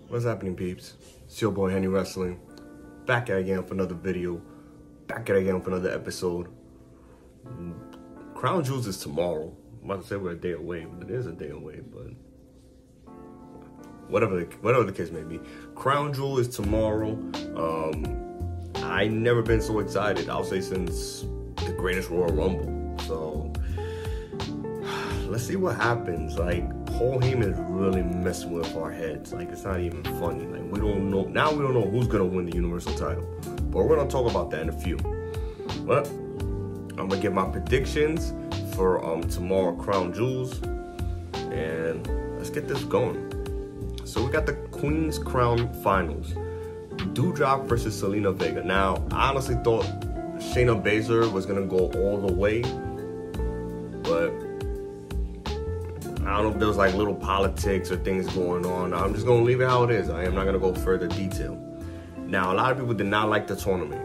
What's happening, peeps? It's your boy Henry Wrestling, back at it again for another video, back at it again for another episode. Crown Jewels is tomorrow. I'm about to say we're a day away, but it is a day away, but whatever the case may be. Crown Jewel is tomorrow. I never been so excited, I'll say, since the greatest Royal Rumble. So let's see what happens. Like, Paul Heyman is really messing with our heads. Like, it's not even funny. Like, we don't know now. We don't know who's gonna win the Universal title, but we're gonna talk about that in a few. But I'm gonna give my predictions for tomorrow Crown Jewels, and let's get this going. So we got the Queen's Crown Finals. Doudrop versus Selena Vega. Now, I honestly thought Shayna Baszler was gonna go all the way, but I don't know if there was like little politics or things going on. I'm just gonna leave it how it is. I am not gonna go further detail. Now, a lot of people did not like the tournament,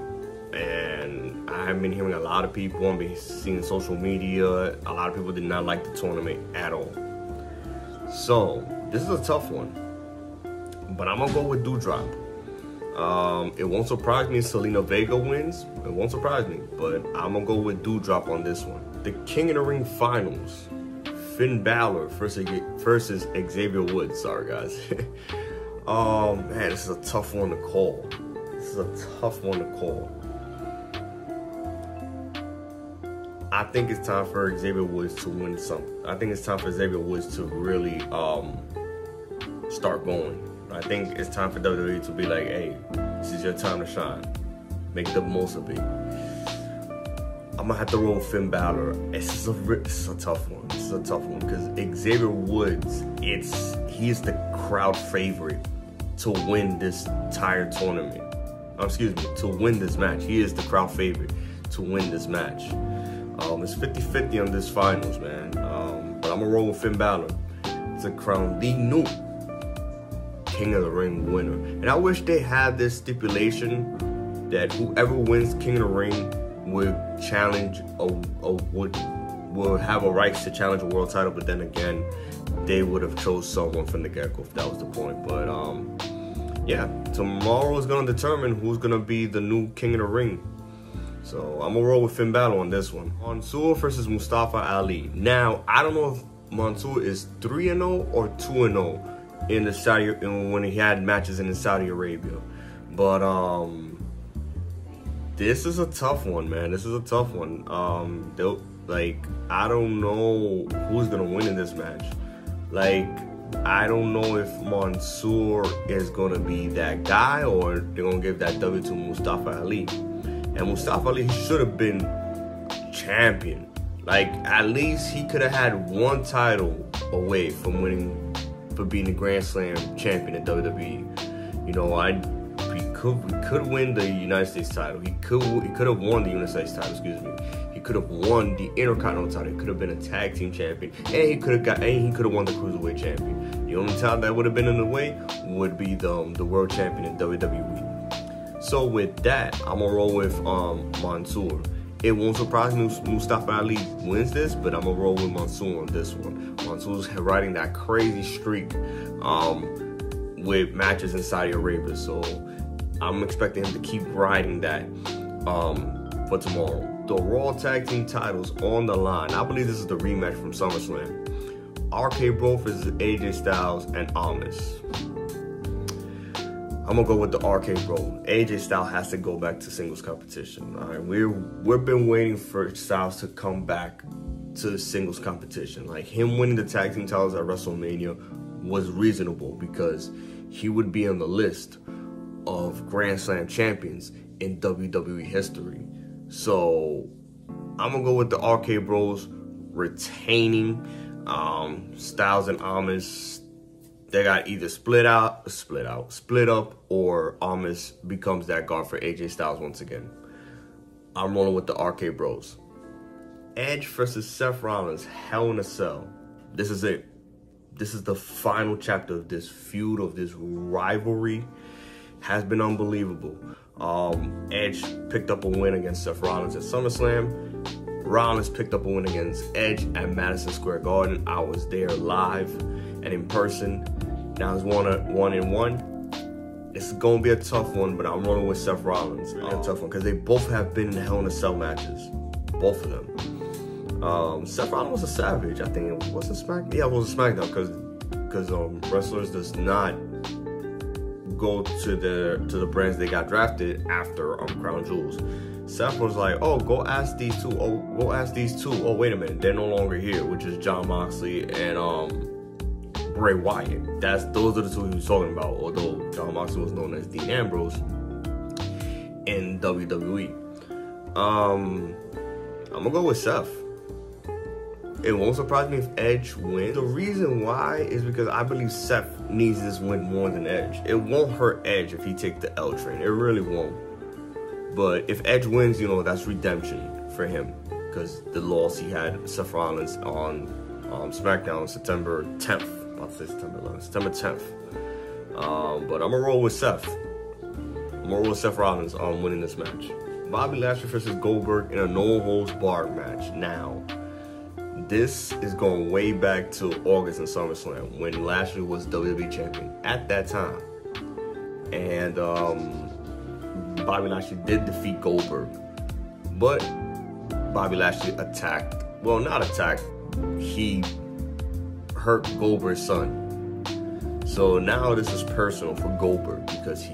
and I've been hearing a lot of people, I've been seeing social media, a lot of people did not like the tournament at all. So this is a tough one, but I'm gonna go with Doudrop. It won't surprise me if Selena Vega wins. It won't surprise me, but I'm gonna go with Doudrop on this one. The King of the Ring Finals. Finn Balor versus Xavier Woods. Sorry, guys. Oh, man, this is a tough one to call. I think it's time for Xavier Woods to win something. I think it's time for Xavier Woods to really start going. I think it's time for WWE to be like, hey, this is your time to shine. Make the most of it. I'm gonna have to roll Finn Balor. This is a tough one. This is a tough one because Xavier Woods, he's the crowd favorite to win this entire tournament. To win this match. He is the crowd favorite to win this match. It's 50-50 on this finals, man. But I'm gonna roll with Finn Balor to crown the new King of the Ring winner. And I wish they had this stipulation that whoever wins King of the Ring would challenge would have a right to challenge a world title, but then again, they would have chose someone from the get-go if that was the point. But yeah, tomorrow is gonna determine who's gonna be the new King of the Ring. So I'm gonna roll with Finn Balor on this one. Mansoor versus Mustafa Ali. Now, I don't know if Mansoor is 3-0 or 2-0 in the when he had matches in Saudi Arabia, but this is a tough one, man. This is a tough one. I don't know who's gonna win in this match. Like, I don't know if Mansoor is gonna be that guy or they're gonna give that W to Mustafa Ali. And Mustafa Ali should have been champion. Like, at least he could have had one title away from being the Grand Slam champion in WWE. You know, we could win the United States title. He could have won the United States title, excuse me. He could have won the Intercontinental title. He could have been a tag team champion. And he could have won the Cruiserweight champion. The only title that would have been in the way would be the world champion in WWE. So with that, I'm gonna roll with Mansoor. It won't surprise me if Mustafa Ali wins this, but I'm gonna roll with Mansoor on this one. Mansoor's riding that crazy streak with matches in Saudi Arabia, so I'm expecting him to keep riding that for tomorrow. The Raw Tag Team titles on the line. I believe this is the rematch from SummerSlam. RK-Bro versus AJ Styles and Amos. I'm gonna go with the RK-Bro. AJ Styles has to go back to singles competition. All right, we've been waiting for Styles to come back to the singles competition. Like, him winning the tag team titles at WrestleMania was reasonable because he would be on the list of Grand Slam champions in WWE history. So I'm gonna go with the RK Bros retaining Styles and Amos. They got either split up, or Amos becomes that guard for AJ Styles once again. I'm rolling with the RK Bros. Edge versus Seth Rollins, Hell in a Cell. This is it. This is the final chapter of this feud, of this rivalry. Has been unbelievable. Edge picked up a win against Seth Rollins at SummerSlam. Rollins picked up a win against Edge at Madison Square Garden. I was there live and in person. Now it's 1-1. It's gonna be a tough one, but I'm rolling with Seth Rollins. Really a tough one because they both have been in Hell in a Cell matches, both of them. Seth Rollins was a savage. I think it was a SmackDown. Yeah, it was a SmackDown because wrestlers does not go to the brands they got drafted after Crown Jewels. Seth was like, oh, go ask these two. Oh, go ask these two. Oh, wait a minute, they're no longer here, which is Jon Moxley and Bray Wyatt. Those are the two he was talking about. Although Jon Moxley was known as Dean Ambrose in WWE. I'm gonna go with Seth. It won't surprise me if Edge wins. The reason why is because I believe Seth needs this win more than Edge. It won't hurt Edge if he takes the L train. It really won't. But if Edge wins, you know, that's redemption for him. Because the loss he had, Seth Rollins, on Smackdown on September 10th. I'll say September 11th. September 10th. But I'm going to roll with Seth. I'm going to roll with Seth Rollins on winning this match. Bobby Lashley versus Goldberg in a no-holds-barred match. Now, this is going way back to August in SummerSlam when Lashley was WWE champion at that time. And Bobby Lashley did defeat Goldberg. But Bobby Lashley attacked. Well, not attacked. He hurt Goldberg's son. So now this is personal for Goldberg because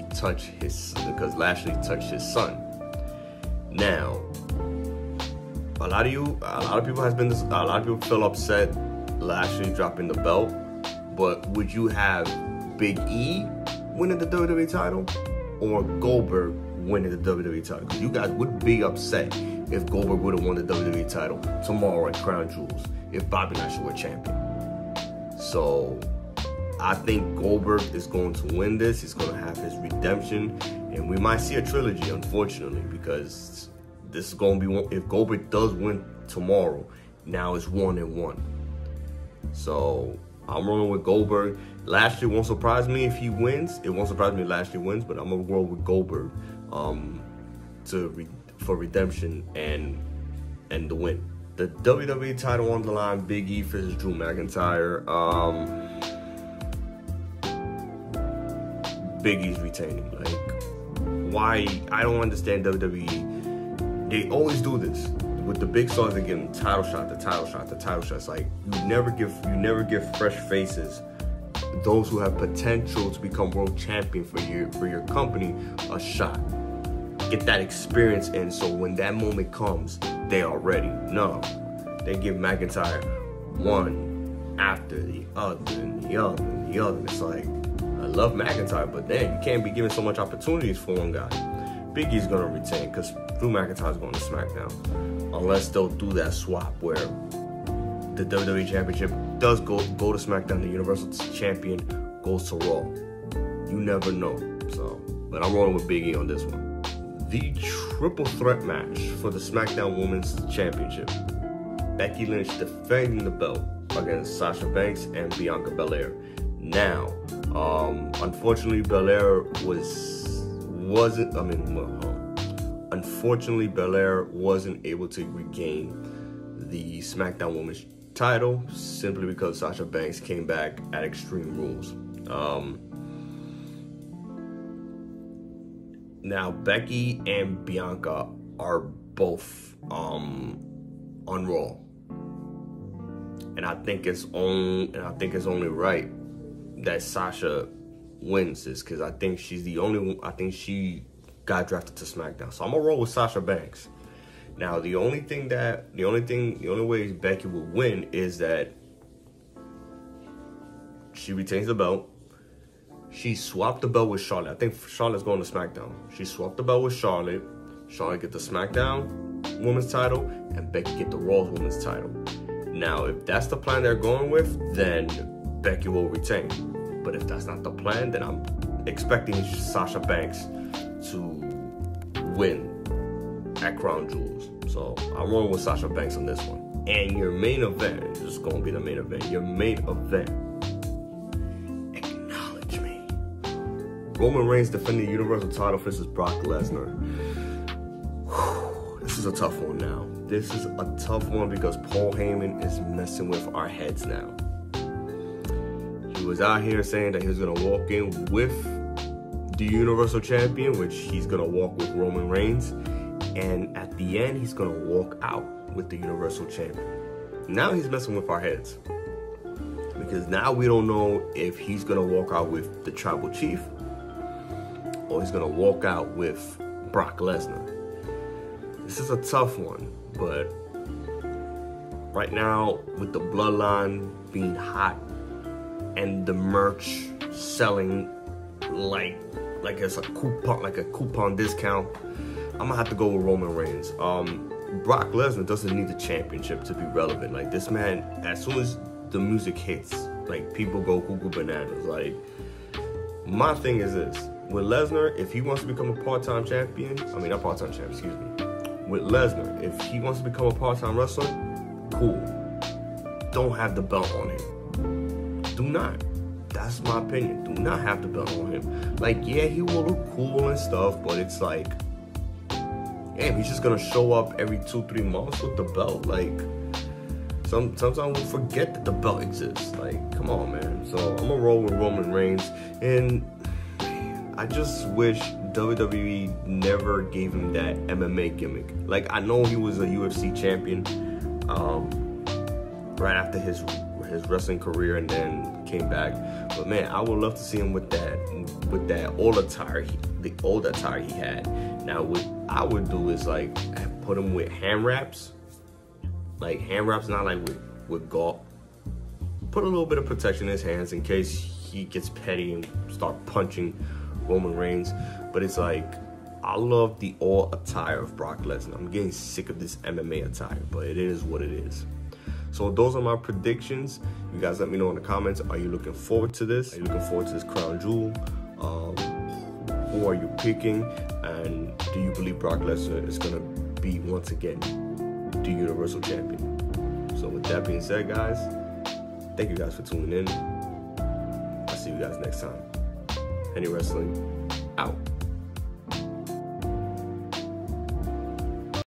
Lashley touched his son. Now, a lot of people feel upset Lashley dropping the belt, but would you have Big E winning the WWE title or Goldberg winning the WWE title? Because you guys would be upset if Goldberg would have won the WWE title tomorrow at Crown Jewels if Bobby Lashley were champion. So I think Goldberg is going to win this. He's going to have his redemption, and we might see a trilogy, unfortunately, because this is going to be one. If Goldberg does win tomorrow, now it's 1-1. So I'm rolling with Goldberg. Lashley won't surprise me if he wins. It won't surprise me if Lashley wins, but I'm gonna roll with Goldberg for redemption and the win. The WWE title on the line. Big E versus Drew McIntyre. Big E's retaining. Like, why? I don't understand WWE. They always do this with the big stars. They give them title shot. It's like you never give fresh faces, those who have potential to become world champion for your company, a shot. Get that experience in, so when that moment comes, they are ready. No, they give McIntyre one after the other and the other and the other. It's like, I love McIntyre, but then you can't be giving so much opportunities for one guy. Big E's gonna retain because Drew McIntyre's going to SmackDown, unless they'll do that swap where the WWE Championship does go to SmackDown, the Universal Champion goes to Raw. You never know. So, but I'm rolling with Big E on this one. The triple threat match for the SmackDown Women's Championship. Becky Lynch defending the belt against Sasha Banks and Bianca Belair. Now, unfortunately, Unfortunately, Belair wasn't able to regain the SmackDown Women's title simply because Sasha Banks came back at Extreme Rules. Now, Becky and Bianca are both on Raw, and I think it's only right that Sasha wins this because I think she's the only one. I think she got drafted to SmackDown, so I'm gonna roll with Sasha Banks. Now, the only way Becky will win is that she retains the belt. She swapped the belt with Charlotte. I think Charlotte's going to SmackDown. She swapped the belt with Charlotte. Charlotte get the SmackDown Women's title, and Becky get the Raw Women's title. Now, if that's the plan they're going with, then Becky will retain. But if that's not the plan, then I'm expecting Sasha Banks to win at Crown Jewels. So I'm rolling with Sasha Banks on this one. And your main event is going to be the main event. Your main event. Acknowledge me. Roman Reigns defending the Universal title versus Brock Lesnar. This is a tough one now. This is a tough one because Paul Heyman is messing with our heads now. He was out here saying that he was going to walk in with the Universal Champion, which he's going to walk with Roman Reigns. And at the end, he's going to walk out with the Universal Champion. Now he's messing with our heads. Because now we don't know if he's going to walk out with the Tribal Chief or he's going to walk out with Brock Lesnar. This is a tough one, but right now, with the bloodline being hot and the merch selling like it's a coupon discount, I'm gonna have to go with Roman Reigns. Brock Lesnar doesn't need the championship to be relevant. Like, this man, as soon as the music hits, like, people go cuckoo bananas. Like, my thing is this: with Lesnar, if he wants to become a part-time champion, not part-time champion, excuse me. With Lesnar, if he wants to become a part-time wrestler, cool. Don't have the belt on him. Do not. That's my opinion. Do not have the belt on him. Like, yeah, he will look cool and stuff, but it's like, damn, he's just gonna show up every 2-3 months with the belt. Like, sometimes we'll forget that the belt exists. Like, come on, man. So I'm gonna roll with Roman Reigns, and I just wish WWE never gave him that MMA gimmick. Like, I know he was a UFC champion right after his wrestling career and then came back. But man, I would love to see him with that old attire, the old attire he had. Now, what I would do is like put him with hand wraps, like hand wraps, not like with gauze. Put a little bit of protection in his hands in case he gets petty and start punching Roman Reigns. But it's like, I love the old attire of Brock Lesnar. I'm getting sick of this MMA attire, but it is what it is. So those are my predictions. You guys let me know in the comments. Are you looking forward to this? Are you looking forward to this crown jewel? Who are you picking? And do you believe Brock Lesnar is going to be, once again, the Universal Champion? So with that being said, guys, thank you guys for tuning in. I'll see you guys next time. Henny Wrestling, out.